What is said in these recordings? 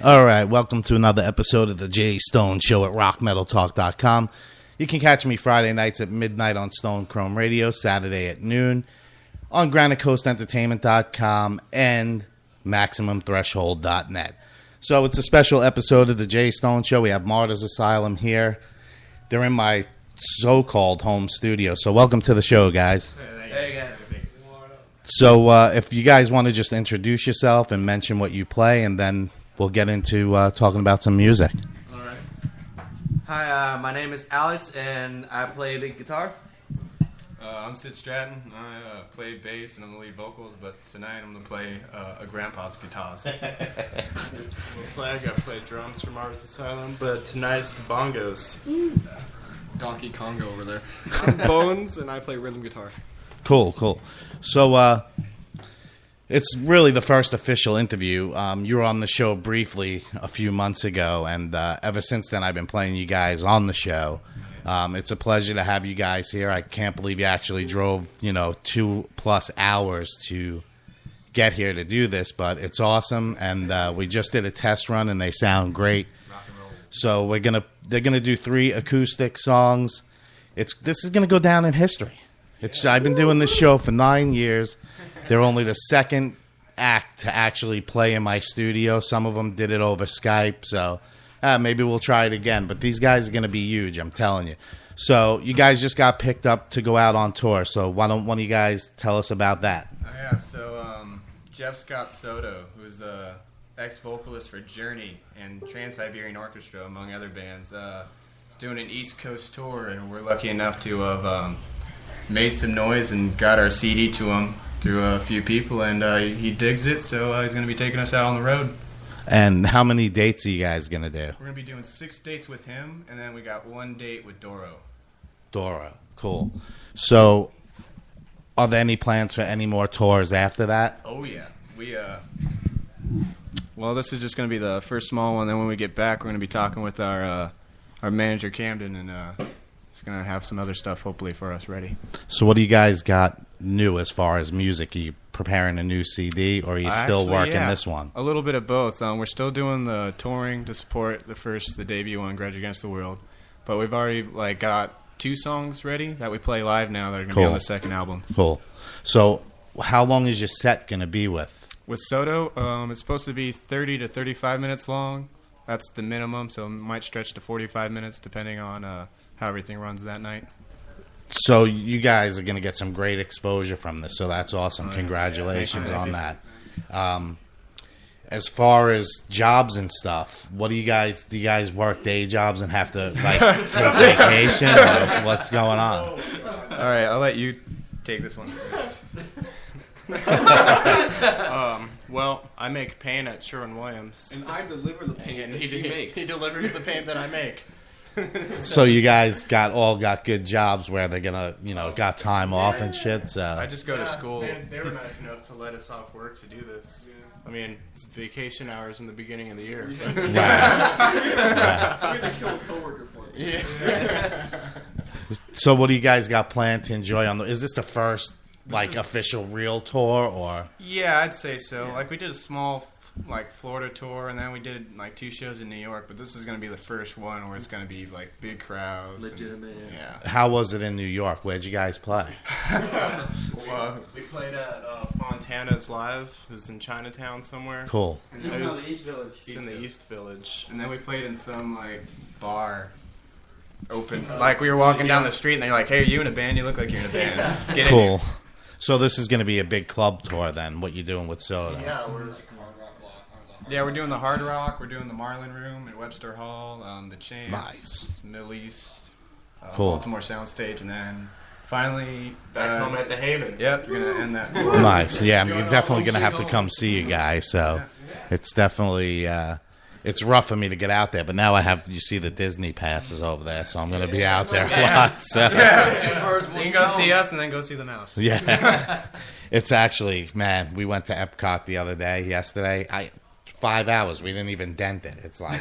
All right, welcome to another episode of the Jay Stone Show at rockmetaltalk.com. You can catch me Friday nights at midnight on Stone Chrome Radio, Saturday at noon on GraniteCoastEntertainment.com and MaximumThreshold.net. So it's a special episode of the Jay Stone Show. We have MARTYRS ASYLUM here. They're in my so-called home studio. So welcome to the show, guys. Hey, guys. So if you guys want to just introduce yourself and mention what you play, and then we'll get into talking about some music. All right. Hi, my name is Alex, and I play lead guitar. I'm Sid Stratton. I play bass and I'm the lead vocals, but tonight I'm going to play a grandpa's guitars. I play drums for MARTYRS ASYLUM, but tonight it's the bongos. Donkey Kongo over there. I'm Bones, and I play rhythm guitar. Cool. So it's really the first official interview. You were on the show briefly a few months ago, and ever since then I've been playing you guys on the show. It's a pleasure to have you guys here. I can't believe you actually drove, 2+ hours to get here to do this, but it's awesome. And we just did a test run, and they sound great. So they're gonna do 3 acoustic songs. This is gonna go down in history. I've been doing this show for 9 years. They're only the second act to actually play in my studio. Some of them did it over Skype, so maybe we'll try it again. But these guys are going to be huge, I'm telling you. So you guys just got picked up to go out on tour, so why don't one of you guys tell us about that? Jeff Scott Soto, who's the ex-vocalist for Journey and Trans-Siberian Orchestra, among other bands, is doing an East Coast tour, and we're lucky enough to have made some noise and got our CD to him through a few people, and he digs it, so he's going to be taking us out on the road. And how many dates are you guys going to do? We're going to be doing 6 dates with him, and then we got 1 date with Doro. Cool. So are there any plans for any more tours after that? Oh, yeah. Well, this is just going to be the first small one. Then when we get back, we're going to be talking with our manager, Camden, and he's going to have some other stuff, hopefully, for us ready. So what do you guys got new as far as music? Are you preparing a new CD, or are you still working this one? A little bit of both. We're still doing the touring to support the debut one, Grudge Against the World. But we've already got 2 songs ready that we play live now that are going to be on the second album. Cool. So how long is your set going to be with? With Soto, it's supposed to be 30 to 35 minutes long. That's the minimum, so it might stretch to 45 minutes depending on how everything runs that night. So you guys are going to get some great exposure from this, so that's awesome. Congratulations on that. As far as jobs and stuff, do you guys work day jobs and have to take vacation, or what's going on? All right, I'll let you take this one first. Well, I make paint at Sherwin-Williams. And I deliver the paint that he makes. He delivers the paint that I make. So you guys got good jobs where they're gonna, got time off and shit. So I just go to school. They were nice enough to let us off work to do this. Yeah. I mean, it's vacation hours in the beginning of the year. Right. You had to kill a coworker for me. Yeah. So what do you guys got planned to enjoy on is this the first official real tour, or? Yeah, I'd say so. We did a small Florida tour, and then we did 2 shows in New York, but this is going to be the first one where it's going to be big crowds. Legitimate, yeah. How was it in New York? Where'd you guys play? We played at Fontana's Live. It was in Chinatown somewhere. Cool. It was the East Village. It's in the East Village. And then we played in some bar. Open. We were walking down the street, and they're like, "Hey, are you in a band? You look like you're in a band." Get in cool. here. So this is going to be a big club tour then, what you're doing with Soda. Yeah, we're doing the Hard Rock, we're doing the Marlin Room at Webster Hall, the Champs, Nice. Middle East, Cool. Baltimore Soundstage, and then finally Back home at the Haven. Yep, we're going to end that. Nice. Yeah, I'm definitely going to have to come see you guys. So it's definitely it's rough for me to get out there, but now you see the Disney passes over there, so I'm going to be out there a lot. So. Yeah. You can go see us and then go see the mouse. Yeah. It's actually, man, we went to Epcot the other day, yesterday. 5 hours. We didn't even dent it. It's fuck.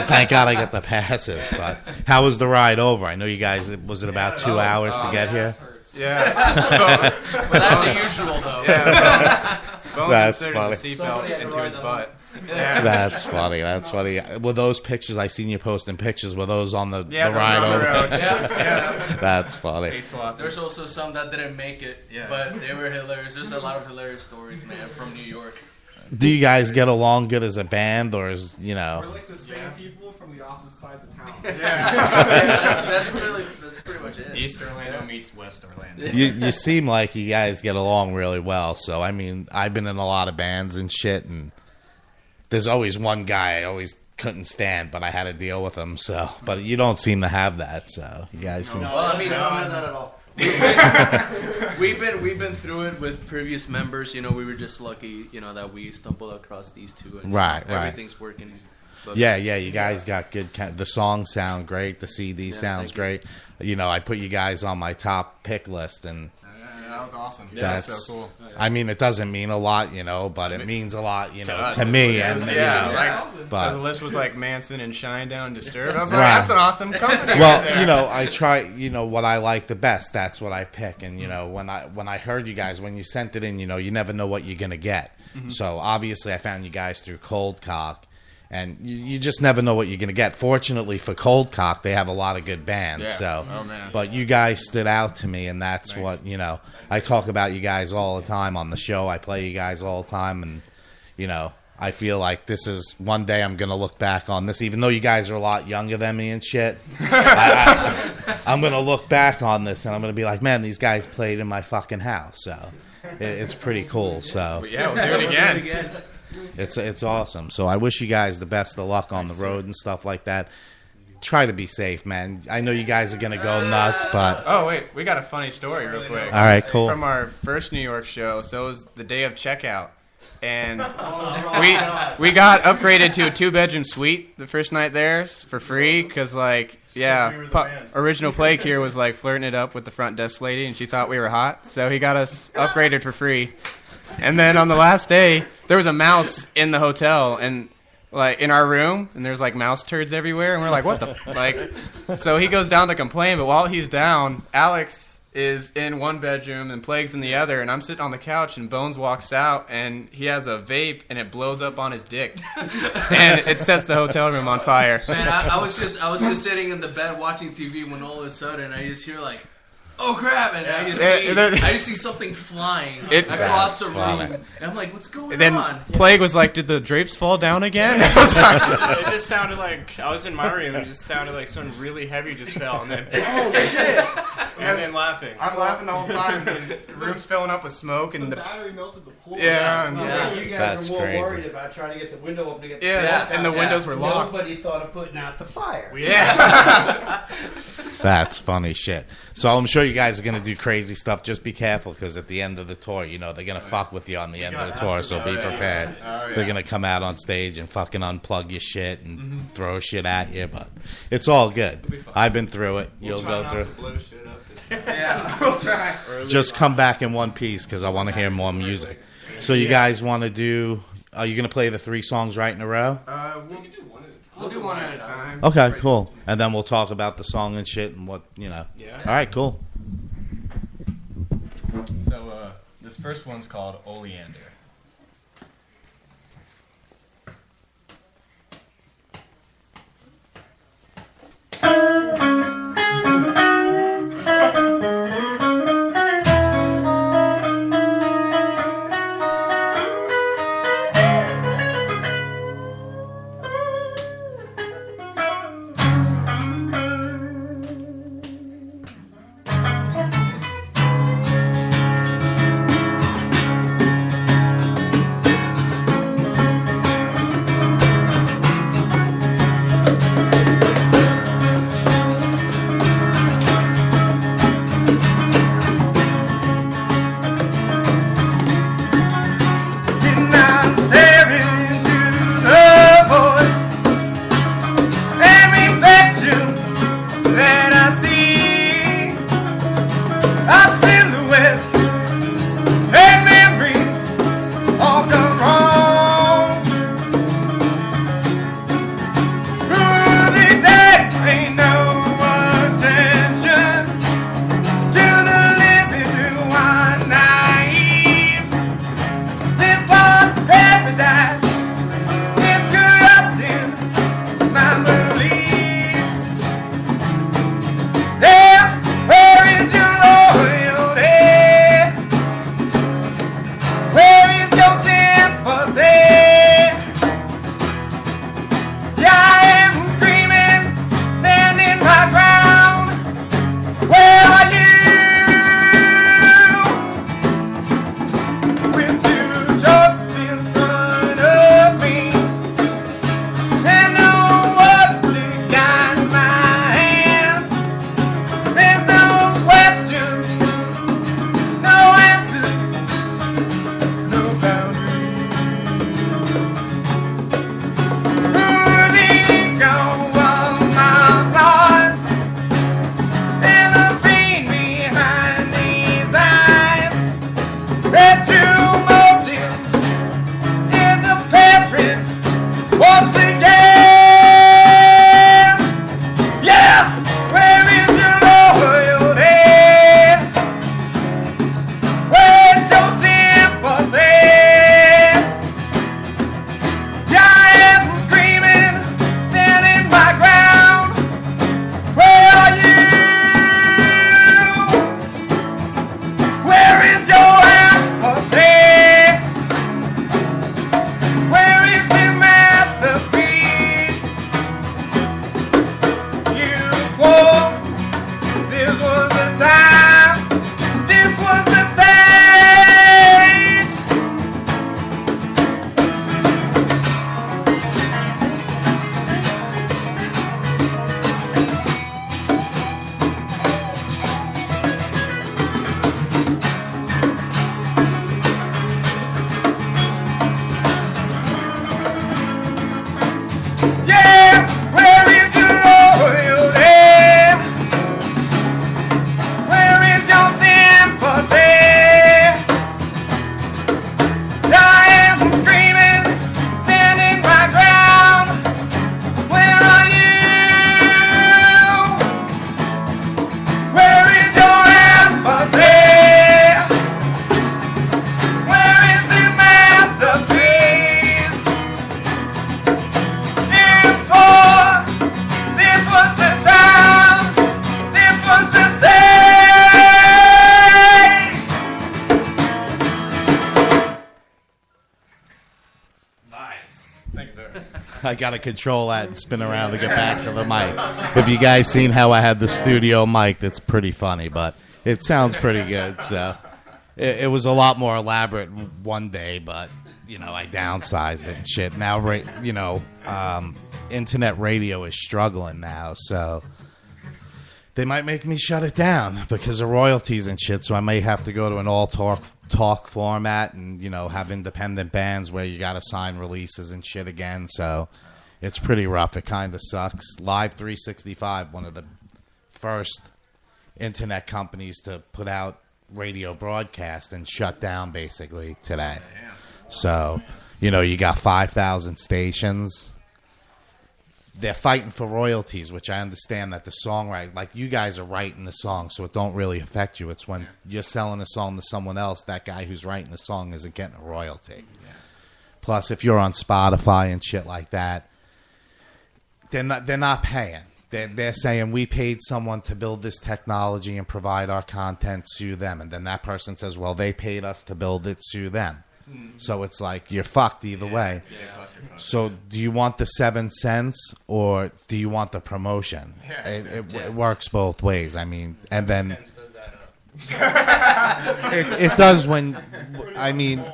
Thank God I got the passes. But how was the ride over? I know you guys, was it about 2 hours to get here? Yeah. But that's unusual, though. Yeah. Bones That's inserted funny. the seatbelt into his butt. That's funny. That's funny. Were those pictures I seen you posting pictures? Were those on the Yeah, the ride on the over? road. Yeah. That's funny. They swapped. There's also some that didn't make it, Yeah. but they were hilarious. There's a lot of hilarious stories, man, from New York. Do you guys get along good as a band, or is We're like the same people from the opposite sides of town. That's pretty much it. East Orlando meets West Orlando. you seem like you guys get along really well? So I mean, I've been in a lot of bands and shit, and there's always one guy I always couldn't stand, but I had to deal with him. So, but you don't seem to have that. So you guys seem. Well, I mean, I don't have that at all. we've been through it with previous members. You know, we were just lucky, you know, that we stumbled across these two, and Right, right. everything's working. But, Yeah, you guys got good. The songs sound great. The CD sounds great. You know, I put you guys on my top pick list, and That was awesome. that's That's so cool. I mean, it doesn't mean a lot, you know, but it means a lot, you know, us, to it me. was. And Yeah, you know, like, but the list was like Manson and Shinedown, Disturbed. I was like, Right. that's an awesome company. right well, there. you know, I try. You know what I like the best. That's what I pick. And you know, when I heard you guys when you sent it in, you know, you never know what you're gonna get. So obviously, I found you guys through Cold Cock. And you just never know what you're going to get. Fortunately for Cold Cock, they have a lot of good bands. Yeah. So, Oh, man. but you guys stood out to me, and that's Nice. what, you know, I talk about you guys all the time on the show. I play you guys all the time, and, you know, I feel like this is one day I'm going to look back on this, even though you guys are a lot younger than me and shit. I'm going to look back on this, and I'm going to be like, man, these guys played in my fucking house. So, it's pretty cool. So, But yeah, we'll do it again. it's awesome. So I wish you guys the best of luck on the road and stuff like that. Try to be safe, man. I know you guys are gonna go nuts, but Oh, wait. We got a funny story real quick. all right, cool. From our first New York show. So it was the day of checkout. And we got upgraded to a 2-bedroom suite the first night there for free because, like, original Plague here was, like, flirting it up with the front desk lady, and she thought we were hot. So he got us upgraded for free. And then on the last day, there was a mouse in the hotel, and like in our room, and there's like mouse turds everywhere, and we're like, what the like? So he goes down to complain, but while he's down, Alex is in one bedroom and Plague's in the other, and I'm sitting on the couch, and Bones walks out, and he has a vape, and it blows up on his dick, and it sets the hotel room on fire. Man, I was just sitting in the bed watching TV when all of a sudden I just hear like, oh crap, and I just see something flying across the room, funny. and I'm like, what's going And then on? Plague was like, did the drapes fall down again? It just sounded like I was in my room. It just sounded like something really heavy just fell, and then Oh shit! and then laughing. I'm laughing the whole time, and the room's filling up with smoke, The and the battery melted the floor. Yeah, and- Yeah. You guys That's were more crazy. worried about trying to get the window open to get the yeah, smoke and the out. windows were locked. Nobody thought of putting out the fire. Yeah. That's funny shit. So I'm sure you guys are gonna do crazy stuff. Just be careful, because at the end of the tour, you know, they're gonna fuck with you on the end of the tour. So be prepared. They're gonna come out on stage and fucking unplug your shit and throw shit at you. But it's all good. I've been through it. You'll go Try not through. to blow shit up this time. Yeah, we'll try. Just come back in one piece, because I want to hear more music. So you guys want to do? Are you gonna play the 3 songs right in a row? We'll do one at a time. Okay, cool. And then we'll talk about the song and shit and what, you know. Yeah. All right, cool. So this first one's called Oleander. I got to control that and spin around to get back to the mic. If you guys seen how I had the studio mic, that's pretty funny, but it sounds pretty good. So it was a lot more elaborate one day, but, you know, I downsized it and shit. Now, you know, internet radio is struggling now, so they might make me shut it down because of royalties and shit, so I may have to go to an all-talk format and, you know, have independent bands where you got to sign releases and shit again, so it's pretty rough. It kind of sucks. Live 365, one of the first internet companies to put out radio broadcast and shut down basically today. So, you know, you got 5,000 stations. They're fighting for royalties, which I understand that the songwriter, like you guys are writing the song, so it don't really affect you. It's when you're selling a song to someone else, that guy who's writing the song isn't getting a royalty. Yeah. Plus, if you're on Spotify and shit like that, they're not paying. They're saying we paid someone to build this technology and provide our content, sue them. And then that person says, well, they paid us to build it, sue them. So it's like you're fucked either way. So do you want the 7 cents or do you want the promotion? It works both ways. I mean, and then it does when, I mean,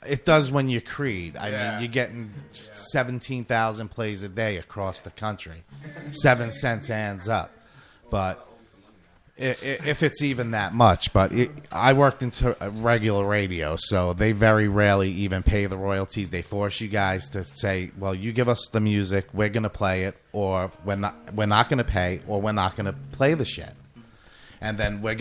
it does when you're Creed. I mean, you're getting 17,000 plays a day across the country. 7 cents adds up. But if it's even that much, but I worked into regular radio, so they very rarely even pay the royalties. They force you guys to say, well, you give us the music, we're going to play it, or we're not going to pay, or we're not going to play the shit. And then we're